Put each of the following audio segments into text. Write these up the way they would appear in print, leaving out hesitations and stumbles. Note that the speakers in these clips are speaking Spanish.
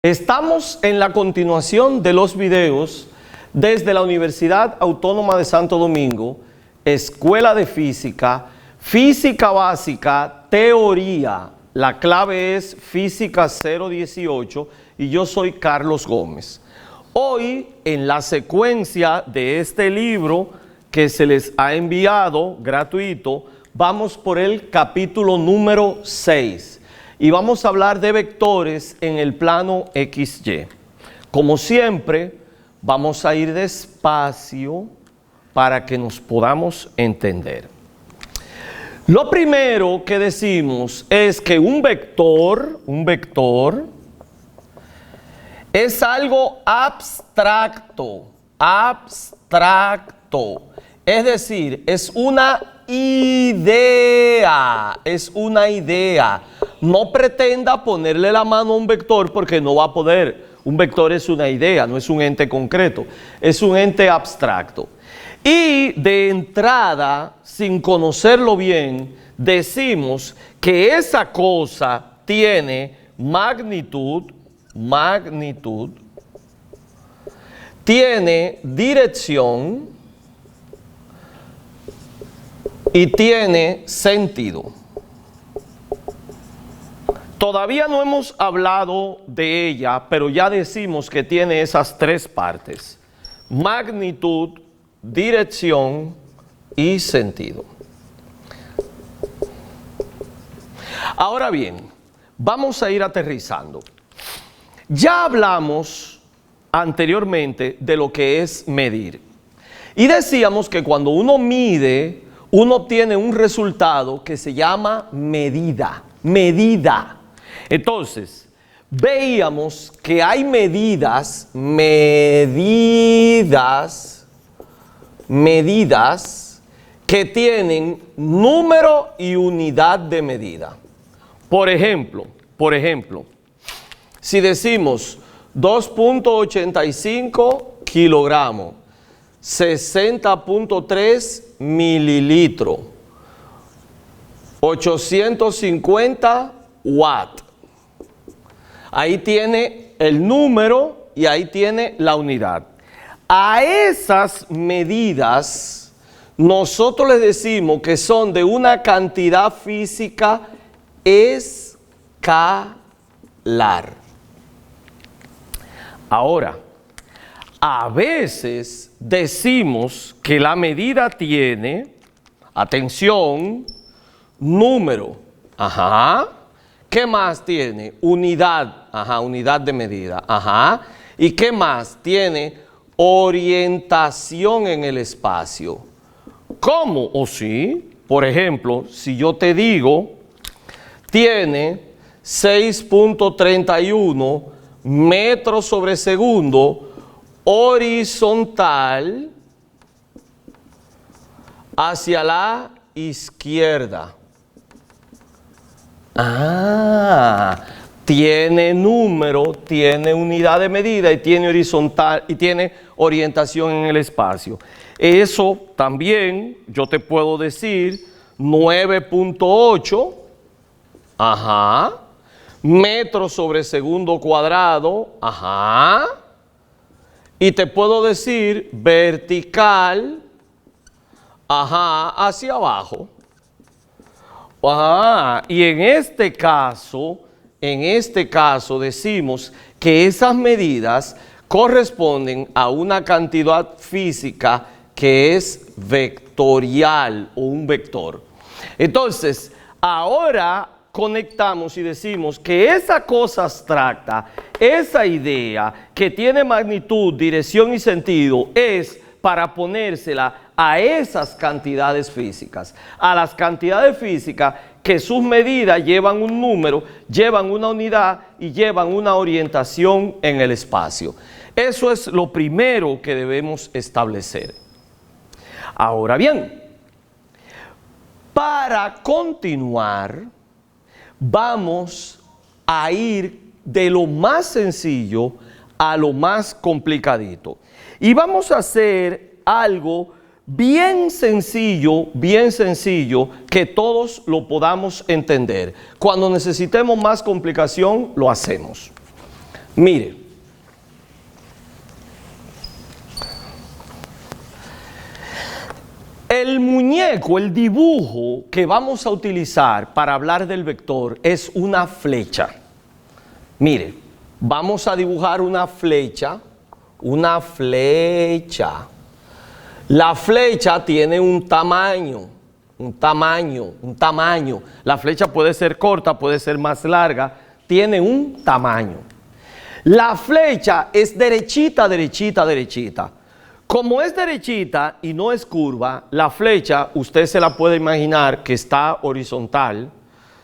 Estamos en la continuación de los videos desde la Universidad Autónoma de Santo Domingo, Escuela de Física, Física Básica, Teoría. La clave es Física 018 y yo soy Carlos Gómez. Hoy, en la secuencia de este libro que se les ha enviado gratuito, vamos por el capítulo número 6 y vamos a hablar de vectores en el plano XY. Como siempre, vamos a ir despacio para que nos podamos entender. Lo primero que decimos es que un vector es algo abstracto, es decir, es una idea, No pretenda ponerle la mano a un vector porque no va a poder. Un vector es una idea, no es un ente concreto, es un ente abstracto. Y de entrada, sin conocerlo bien, decimos que esa cosa tiene magnitud, tiene dirección y tiene sentido. Todavía no hemos hablado de ella, pero ya decimos que tiene esas tres partes: magnitud, dirección y sentido. Ahora bien, vamos a ir aterrizando. Ya hablamos anteriormente de lo que es medir. Y decíamos que cuando uno mide, uno obtiene un resultado que se llama medida. Entonces, veíamos que hay medidas que tienen número y unidad de medida. Por ejemplo, si decimos 2.85 kilogramos, 60.3 mililitros, 850 watts. Ahí tiene el número y ahí tiene la unidad. A esas medidas nosotros les decimos que son de una cantidad física escalar. Ahora, a veces decimos que la medida tiene, atención, número, ¿qué más tiene? Unidad, unidad de medida, ¿y qué más? Tiene orientación en el espacio. ¿Cómo? ¿O sí? Por ejemplo, si yo te digo, tiene 6.31 metros sobre segundo horizontal hacia la izquierda. Tiene número, tiene unidad de medida y tiene horizontal y tiene orientación en el espacio. Eso también yo te puedo decir 9.8 metros sobre segundo cuadrado, y te puedo decir vertical, hacia abajo. Y en este caso decimos que esas medidas corresponden a una cantidad física que es vectorial o un vector. Entonces, ahora conectamos y decimos que esa cosa abstracta, esa idea que tiene magnitud, dirección y sentido, es para ponérsela a esas cantidades físicas, a las cantidades físicas que sus medidas llevan un número, llevan una unidad y llevan una orientación en el espacio. Eso es lo primero que debemos establecer. Ahora bien, para continuar, vamos a ir de lo más sencillo a lo más complicadito. Y vamos a hacer algo bien sencillo, que todos lo podamos entender. Cuando necesitemos más complicación, lo hacemos. Mire, el muñeco, el dibujo que vamos a utilizar para hablar del vector es una flecha. Mire, vamos a dibujar una flecha, una flecha. La flecha tiene un tamaño. La flecha puede ser corta, puede ser más larga, tiene un tamaño. La flecha es derechita. Como es derechita y no es curva, la flecha usted se la puede imaginar que está horizontal,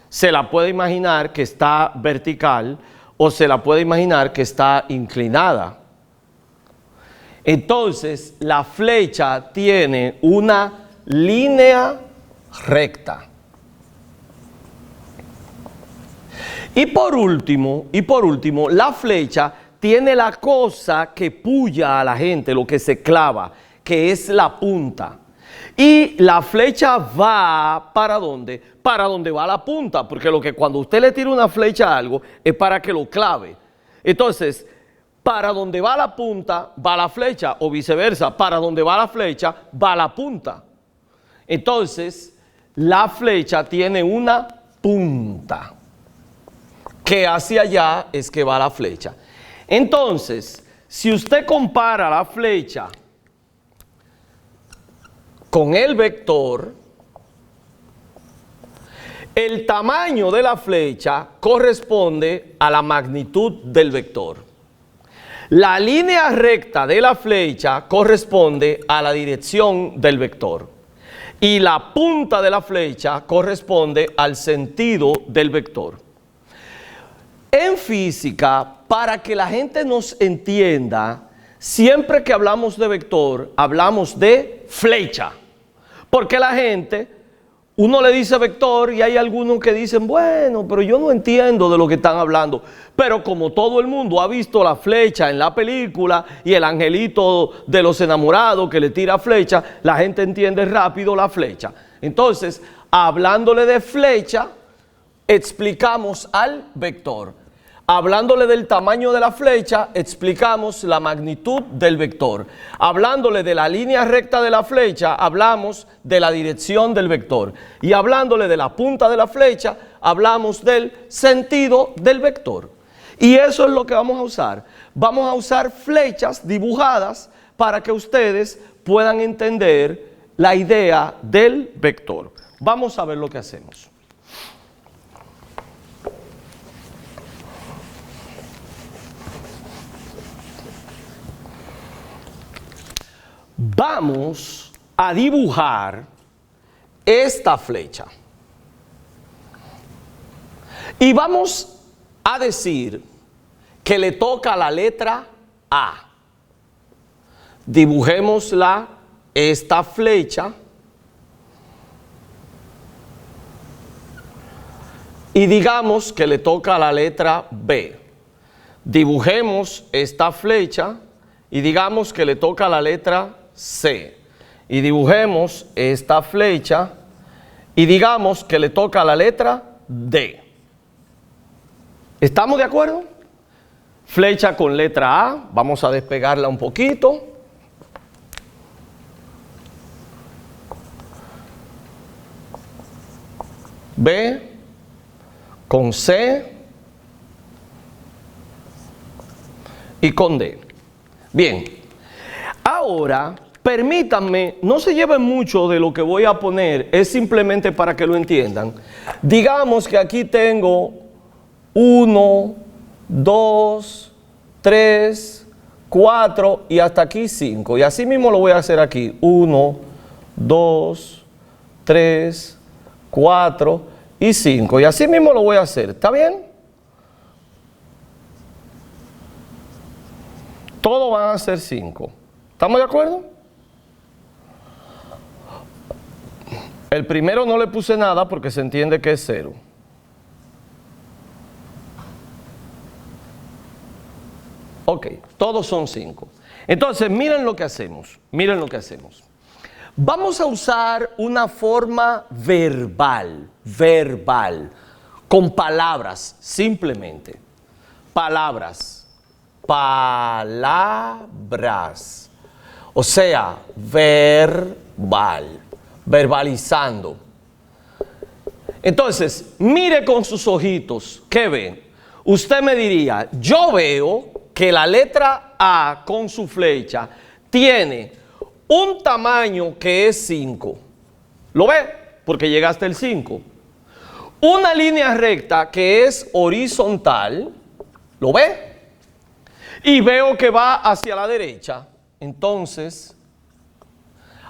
se la puede imaginar que está vertical o se la puede imaginar que está inclinada. Entonces, la flecha tiene una línea recta. Y por último, la flecha tiene la cosa que puya a la gente, lo que se clava, que es la punta. Y la flecha va ¿para dónde? Para donde va la punta, porque cuando usted le tira una flecha a algo es para que lo clave. Entonces, para donde va la punta, va la flecha, o viceversa, para donde va la flecha, va la punta. Entonces, la flecha tiene una punta, que hacia allá es que va la flecha. Entonces, si usted compara la flecha con el vector, el tamaño de la flecha corresponde a la magnitud del vector. La línea recta de la flecha corresponde a la dirección del vector. Y la punta de la flecha corresponde al sentido del vector. En física, para que la gente nos entienda, siempre que hablamos de vector, hablamos de flecha. Porque la gente, uno le dice vector y hay algunos que dicen, bueno, pero yo no entiendo de lo que están hablando. Pero como todo el mundo ha visto la flecha en la película y el angelito de los enamorados que le tira flecha, la gente entiende rápido la flecha. Entonces, hablándole de flecha, explicamos al vector. Hablándole del tamaño de la flecha, explicamos la magnitud del vector. Hablándole de la línea recta de la flecha, hablamos de la dirección del vector. Y hablándole de la punta de la flecha, hablamos del sentido del vector. Y eso es lo que vamos a usar. Vamos a usar flechas dibujadas para que ustedes puedan entender la idea del vector. Vamos a ver lo que hacemos. Vamos a dibujar esta flecha. Y vamos a decir que le toca la letra A. Dibujémosla esta flecha. Y digamos que le toca la letra B. Dibujemos esta flecha y digamos que le toca la letra C. Y dibujemos esta flecha y digamos que le toca la letra D. ¿Estamos de acuerdo? Flecha con letra A, vamos a despegarla un poquito. B con C y con D. Bien, ahora permítanme, no se lleven mucho de lo que voy a poner, es simplemente para que lo entiendan. Digamos que aquí tengo 1, 2, 3, 4 y hasta aquí 5. Y así mismo lo voy a hacer aquí. 1, 2, 3, 4 y 5. Y así mismo lo voy a hacer. ¿Está bien? Todos van a ser 5. ¿Estamos de acuerdo? El primero no le puse nada porque se entiende que es 0. Ok, todos son 5. Entonces, miren lo que hacemos. Miren lo que hacemos. Vamos a usar una forma verbal, con palabras, simplemente. Palabras. palabras. O sea, verbal, verbalizando. Entonces, mire con sus ojitos, ¿qué ve? Usted me diría, yo veo que la letra A con su flecha tiene un tamaño que es 5. ¿Lo ve? Porque llegaste al 5. Una línea recta que es horizontal, ¿lo ve? Y veo que va hacia la derecha. Entonces,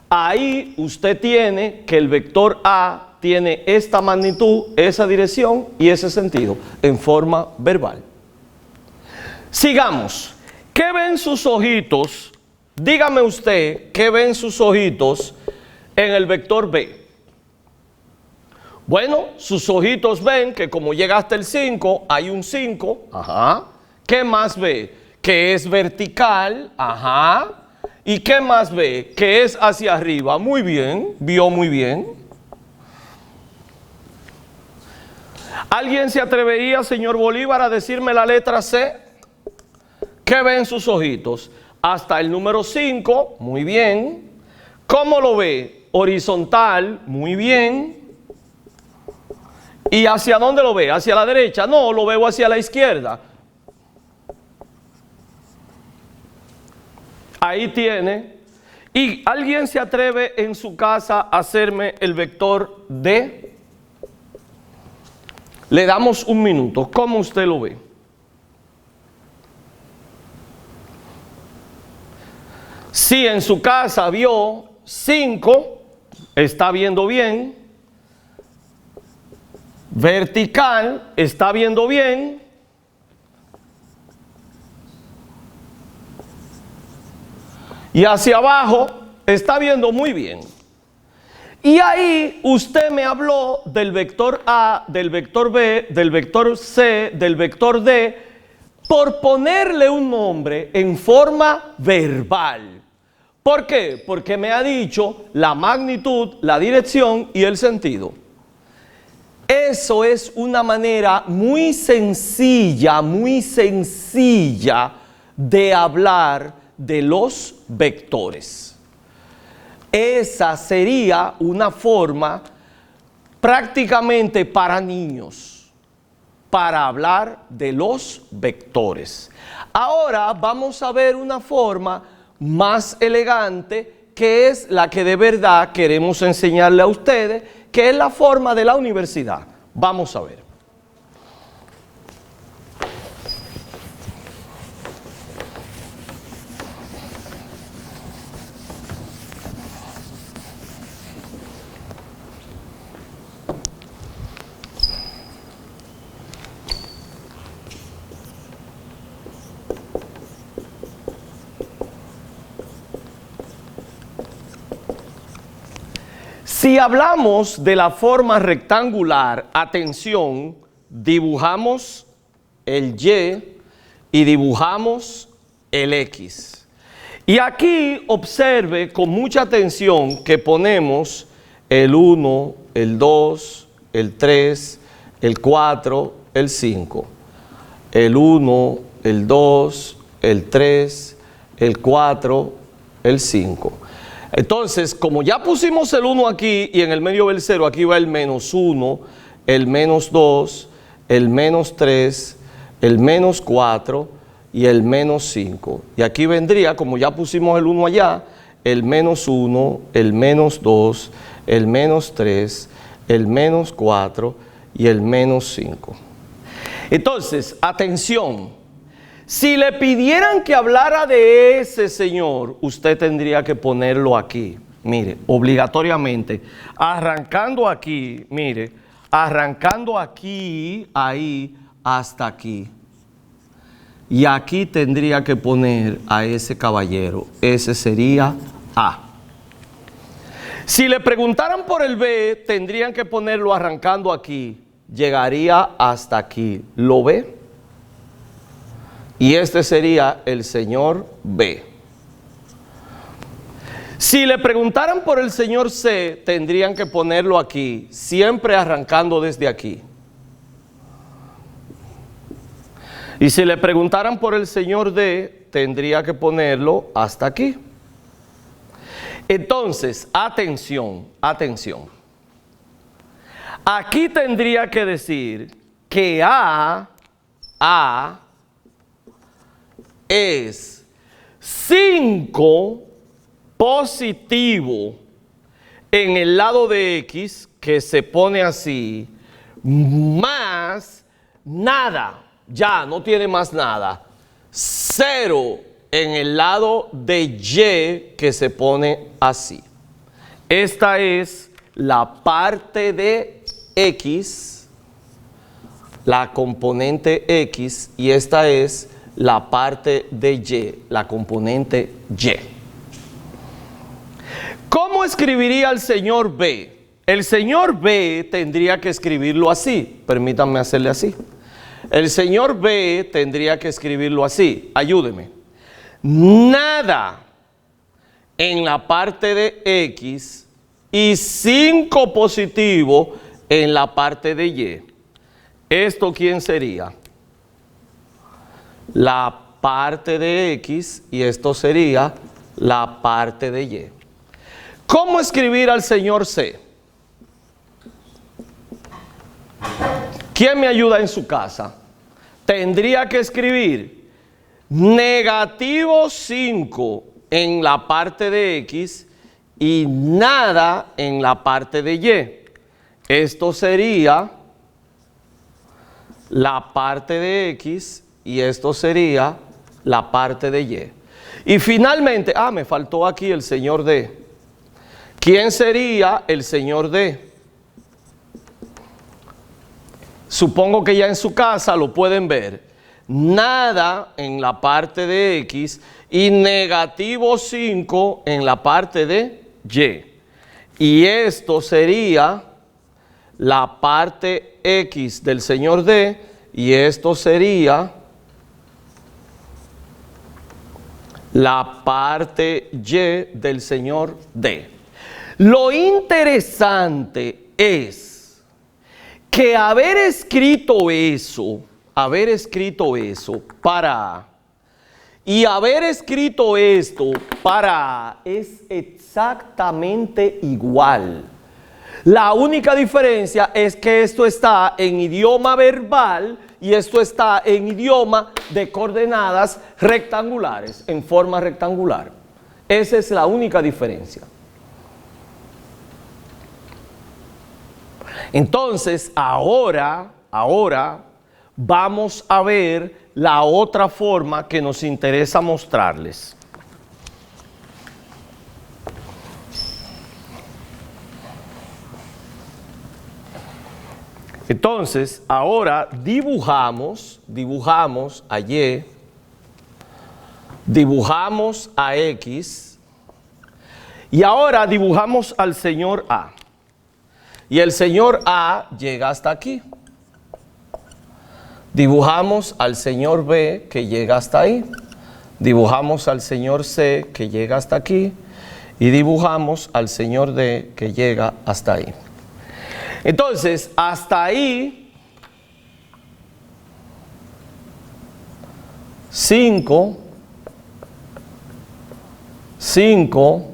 ahí usted tiene que el vector A tiene esta magnitud, esa dirección y ese sentido en forma verbal. Sigamos. ¿Qué ven sus ojitos? Dígame usted, ¿qué ven sus ojitos en el vector B? Bueno, sus ojitos ven que como llegaste al 5, hay un 5. Ajá. ¿Qué más ve? Que es vertical. Ajá. ¿Y qué más ve? Que es hacia arriba. Muy bien, vio muy bien. ¿Alguien se atrevería, señor Bolívar, a decirme la letra C? ¿Qué ven sus ojitos? Hasta el número 5, muy bien. ¿Cómo lo ve? Horizontal, muy bien. ¿Y hacia dónde lo ve? ¿Hacia la derecha? No, lo veo hacia la izquierda. Ahí tiene. ¿Y alguien se atreve en su casa a hacerme el vector D? Le damos un minuto. ¿Cómo usted lo ve? Si en su casa vio 5, está viendo bien. Vertical, está viendo bien. Y hacia abajo, está viendo muy bien. Y ahí usted me habló del vector A, del vector B, del vector C, del vector D, por ponerle un nombre en forma verbal. ¿Por qué? Porque me ha dicho la magnitud, la dirección y el sentido. Eso es una manera muy sencilla de hablar de los vectores. Esa sería una forma prácticamente para niños, para hablar de los vectores. Ahora vamos a ver una forma más elegante, que es la que de verdad queremos enseñarle a ustedes, que es la forma de la universidad. Vamos a ver. Si hablamos de la forma rectangular, atención, dibujamos el Y y dibujamos el X. Y aquí observe con mucha atención que ponemos el 1, el 2, el 3, el 4, el 5. El 1, el 2, el 3, el 4, el 5. Entonces, como ya pusimos el 1 aquí y en el medio va el 0, aquí va el menos 1, el menos 2, el menos 3, el menos 4 y el menos 5. Y aquí vendría, como ya pusimos el 1 allá, el menos 1, el menos 2, el menos 3, el menos 4 y el menos 5. Entonces, atención. Si le pidieran que hablara de ese señor, usted tendría que ponerlo aquí. Mire, obligatoriamente. Arrancando aquí, mire, arrancando aquí, ahí, hasta aquí. Y aquí tendría que poner a ese caballero. Ese sería A. Si le preguntaran por el B, tendrían que ponerlo arrancando aquí. Llegaría hasta aquí. ¿Lo ve? Y este sería el señor B. Si le preguntaran por el señor C, tendrían que ponerlo aquí, siempre arrancando desde aquí. Y si le preguntaran por el señor D, tendría que ponerlo hasta aquí. Entonces, atención, atención. Aquí tendría que decir que A es 5 positivo en el lado de X, que se pone así, más nada, ya no tiene más nada, 0 en el lado de Y, que se pone así. Esta es la parte de X, la componente X, y esta es la parte de Y, la componente Y. ¿Cómo escribiría el señor B? El señor B tendría que escribirlo así. Permítanme hacerle así. El señor B tendría que escribirlo así. Ayúdeme. Nada en la parte de X y 5 positivo en la parte de Y. ¿Esto quién sería? La parte de X, y esto sería la parte de Y. ¿Cómo escribir al señor C? ¿Quién me ayuda en su casa? Tendría que escribir negativo 5 en la parte de X y nada en la parte de Y. Esto sería la parte de X y esto sería la parte de Y. Y finalmente, me faltó aquí el señor D. ¿Quién sería el señor D? Supongo que ya en su casa lo pueden ver. Nada en la parte de X y negativo 5 en la parte de Y. Y esto sería la parte X del señor D y esto sería la parte Y del señor D. Lo interesante es que haber escrito eso para A y haber escrito esto para A es exactamente igual. La única diferencia es que esto está en idioma verbal y esto está en idioma de coordenadas rectangulares, en forma rectangular. Esa es la única diferencia. Entonces, ahora vamos a ver la otra forma que nos interesa mostrarles. Entonces, ahora dibujamos a Y, dibujamos a X y ahora dibujamos al señor A. Y el señor A llega hasta aquí. Dibujamos al señor B que llega hasta ahí. Dibujamos al señor C que llega hasta aquí. Y dibujamos al señor D que llega hasta ahí. Entonces, hasta ahí, 5, 5,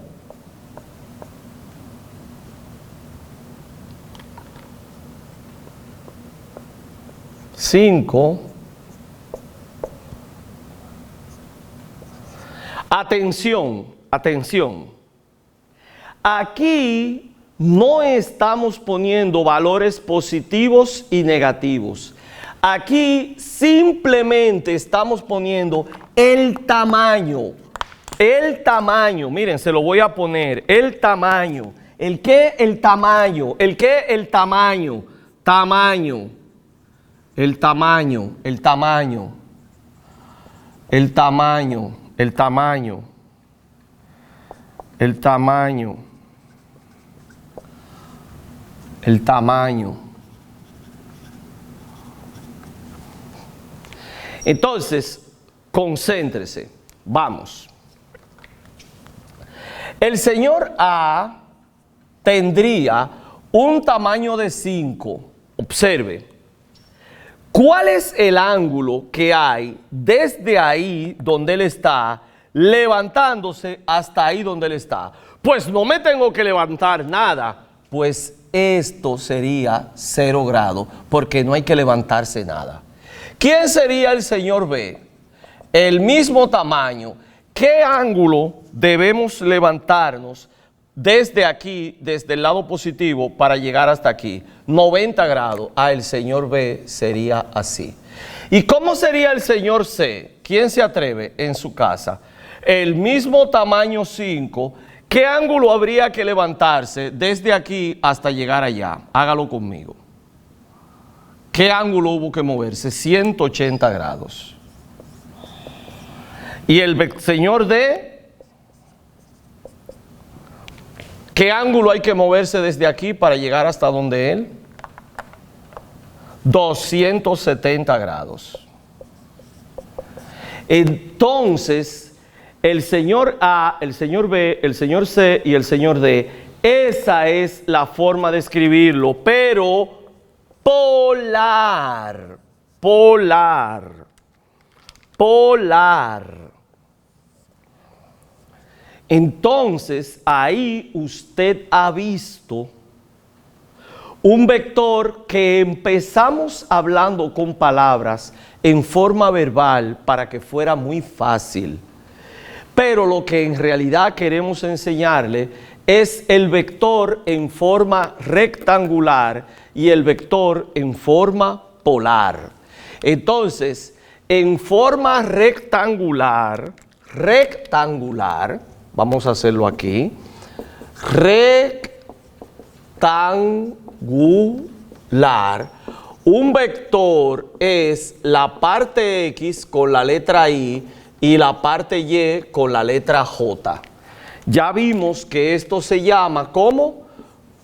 5. Atención, atención. Aquí no estamos poniendo valores positivos y negativos. Aquí simplemente estamos poniendo el tamaño. El tamaño, miren, se lo voy a poner. El tamaño. ¿El qué? El tamaño. ¿El qué? El tamaño. Tamaño. El tamaño. El tamaño. El tamaño. El tamaño. El tamaño. El tamaño. Entonces, concéntrese. Vamos. El señor A tendría un tamaño de 5. Observe. ¿Cuál es el ángulo que hay desde ahí donde él está, levantándose hasta ahí donde él está? Pues no me tengo que levantar nada, pues esto sería 0 grados, porque no hay que levantarse nada. ¿Quién sería el señor B? El mismo tamaño. ¿Qué ángulo debemos levantarnos desde aquí, desde el lado positivo, para llegar hasta aquí? 90 grados. El señor B sería así. ¿Y cómo sería el señor C? ¿Quién se atreve en su casa? El mismo tamaño 5. ¿Qué ángulo habría que levantarse desde aquí hasta llegar allá? Hágalo conmigo. ¿Qué ángulo hubo que moverse? 180 grados. Y el señor D, ¿qué ángulo hay que moverse desde aquí para llegar hasta donde él? 270 grados. Entonces, el señor A, el señor B, el señor C y el señor D, esa es la forma de escribirlo, pero polar, polar, polar. Entonces, ahí usted ha visto un vector que empezamos hablando con palabras en forma verbal para que fuera muy fácil. Pero lo que en realidad queremos enseñarle es el vector en forma rectangular y el vector en forma polar. Entonces, en forma rectangular, vamos a hacerlo aquí, rectangular, un vector es la parte X con la letra Y y la parte Y con la letra J. Ya vimos que esto se llama como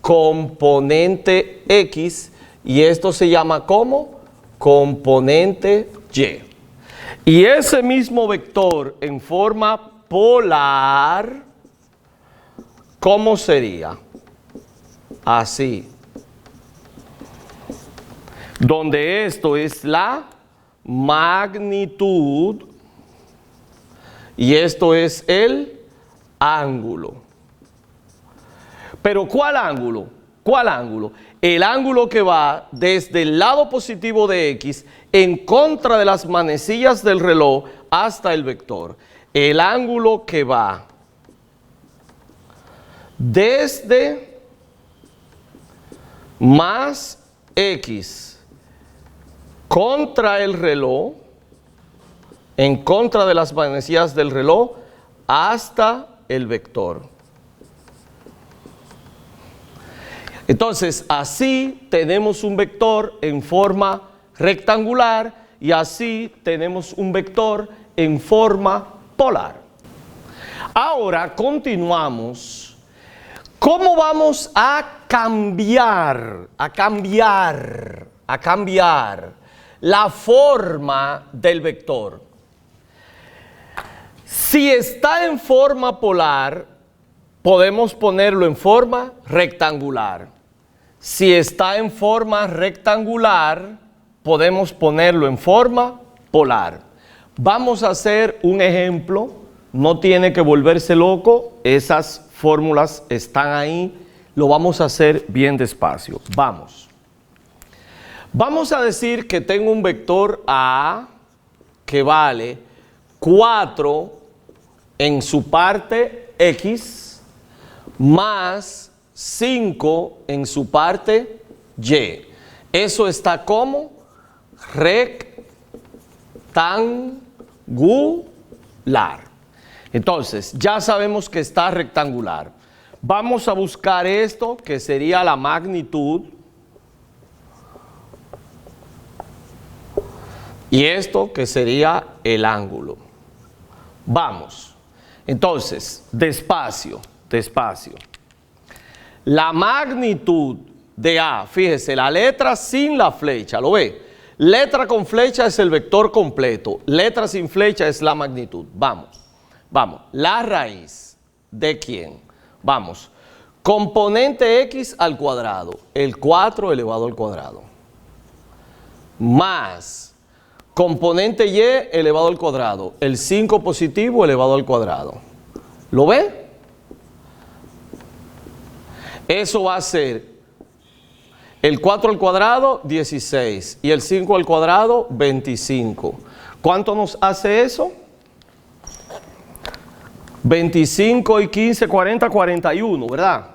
componente X y esto se llama como componente Y. Y ese mismo vector en forma polar, ¿cómo sería? Así. Donde esto es la magnitud y esto es el ángulo. ¿Pero cuál ángulo? ¿Cuál ángulo? El ángulo que va desde el lado positivo de X en contra de las manecillas del reloj hasta el vector. El ángulo que va desde más X contra el reloj, en contra de las manecillas del reloj, hasta el vector. Entonces, así tenemos un vector en forma rectangular y así tenemos un vector en forma polar. Ahora continuamos. ¿Cómo vamos a cambiar la forma del vector? Si está en forma polar, podemos ponerlo en forma rectangular. Si está en forma rectangular, podemos ponerlo en forma polar. Vamos a hacer un ejemplo. No tiene que volverse loco. Esas fórmulas están ahí. Lo vamos a hacer bien despacio. Vamos. Vamos a decir que tengo un vector A que vale 4 en su parte X más 5 en su parte Y. Eso está como rectangular. Entonces, ya sabemos que está rectangular. Vamos a buscar esto que sería la magnitud. Y esto que sería el ángulo. Vamos. Entonces, despacio, despacio. La magnitud de A, fíjese, la letra sin la flecha, ¿lo ve? Letra con flecha es el vector completo. Letra sin flecha es la magnitud. Vamos, vamos. La raíz de ¿quién? Vamos. Componente X al cuadrado. El 4 elevado al cuadrado. más componente y elevado al cuadrado, el 5 positivo elevado al cuadrado. ¿Lo ve? Eso va a ser el 4 al cuadrado, 16, y el 5 al cuadrado, 25. ¿Cuánto nos hace eso? 25 y 15, 40, 41, ¿verdad?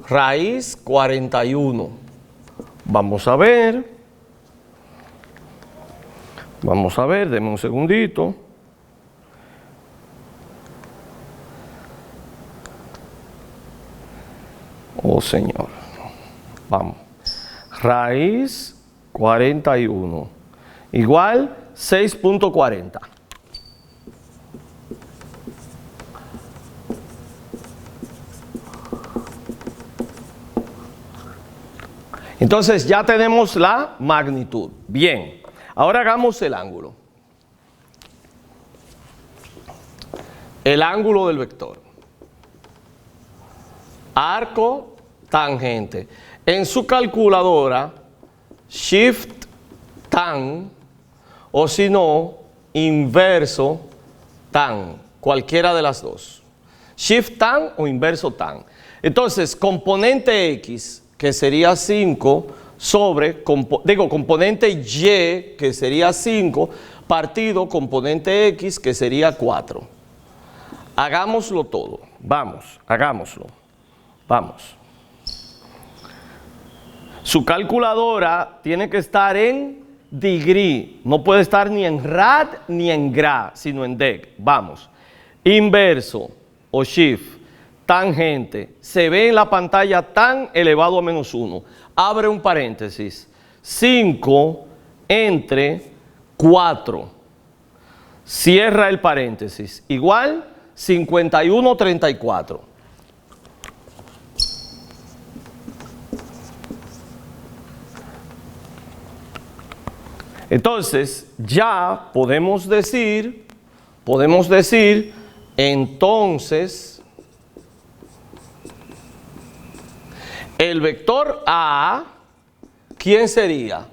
Raíz 41. Vamos a ver. Vamos a ver, denme un segundito. Oh, Señor. Vamos. Raíz 41. Igual 6.40. Entonces ya tenemos la magnitud. Bien, ahora hagamos el ángulo. El ángulo del vector. Arco, tangente. En su calculadora, Shift tan, o si no, inverso tan, cualquiera de las dos. Shift tan o inverso tan. Entonces, componente X, que sería 5, sobre, componente Y, que sería 5, partido componente X, que sería 4. Hagámoslo todo. Vamos, hagámoslo. Vamos. Su calculadora tiene que estar en degree. No puede estar ni en rad ni en gra, sino en deg. Vamos. Inverso o shift, tangente. Se ve en la pantalla tan elevado a menos 1. Abre un paréntesis. 5 entre 4. Cierra el paréntesis. Igual 51/34. Entonces, ya podemos decir, entonces, el vector A, ¿quién sería?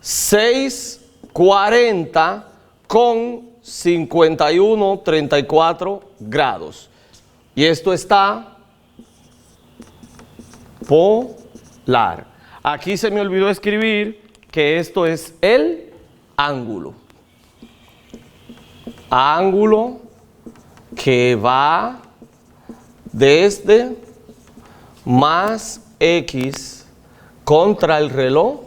640 con 51/34 grados. Y esto está polar. Aquí se me olvidó escribir que esto es el ángulo. Ángulo que va desde más X contra el reloj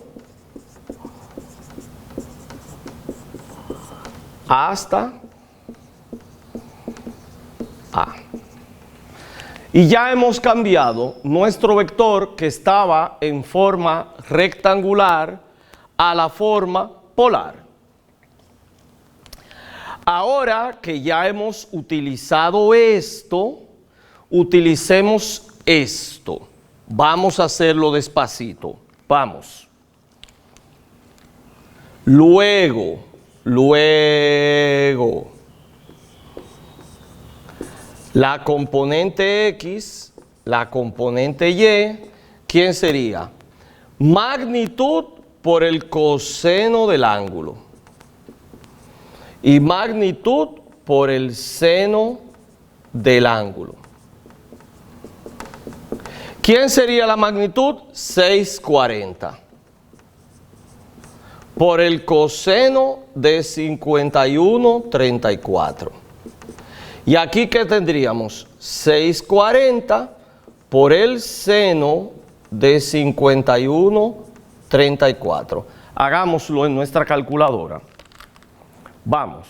hasta A. Y ya hemos cambiado nuestro vector que estaba en forma rectangular a la forma polar. Ahora que ya hemos utilizado esto, utilicemos esto. Vamos a hacerlo despacito. Vamos. Luego, la componente X, la componente Y, ¿quién sería? Magnitud por el coseno del ángulo y magnitud por el seno del ángulo. ¿Quién sería la magnitud? 640 por el coseno de 51/34. Y aquí, ¿qué tendríamos? 640 por el seno de 51/34. Hagámoslo en nuestra calculadora. Vamos.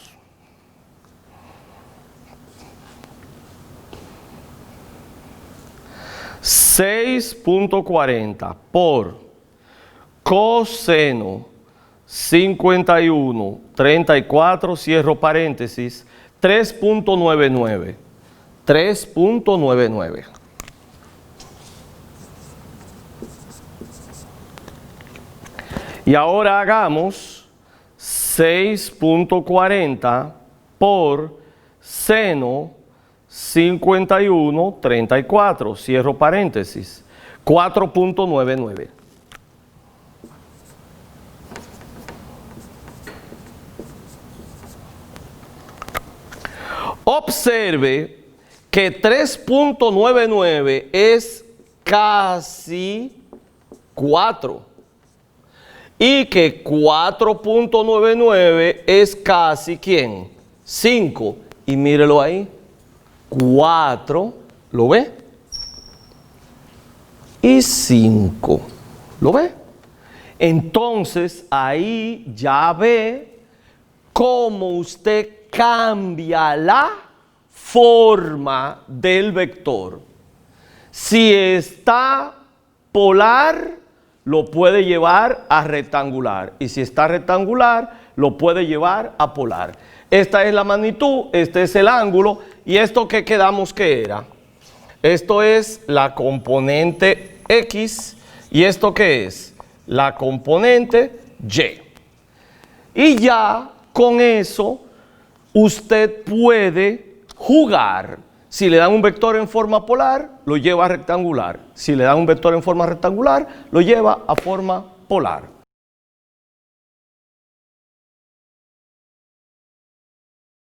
$6.40 por coseno 51/34, cierro paréntesis, 3.99. 3.99. Y ahora hagamos 6.40 por seno 51/34, cierro paréntesis, 4.99. Observe que 3.99 es casi 4 y que 4.99 es casi ¿quién? 5. Y mírelo ahí, 4, ¿lo ve? Y 5, ¿lo ve? Entonces ahí ya ve cómo usted cambia la forma del vector. Si está polar, lo puede llevar a rectangular. Y si está rectangular, lo puede llevar a polar. Esta es la magnitud, este es el ángulo. ¿Y esto que quedamos que era? Esto es la componente X. ¿Y esto qué es? La componente Y. Y ya con eso usted puede jugar. Si le dan un vector en forma polar, lo lleva a rectangular. Si le dan un vector en forma rectangular, lo lleva a forma polar.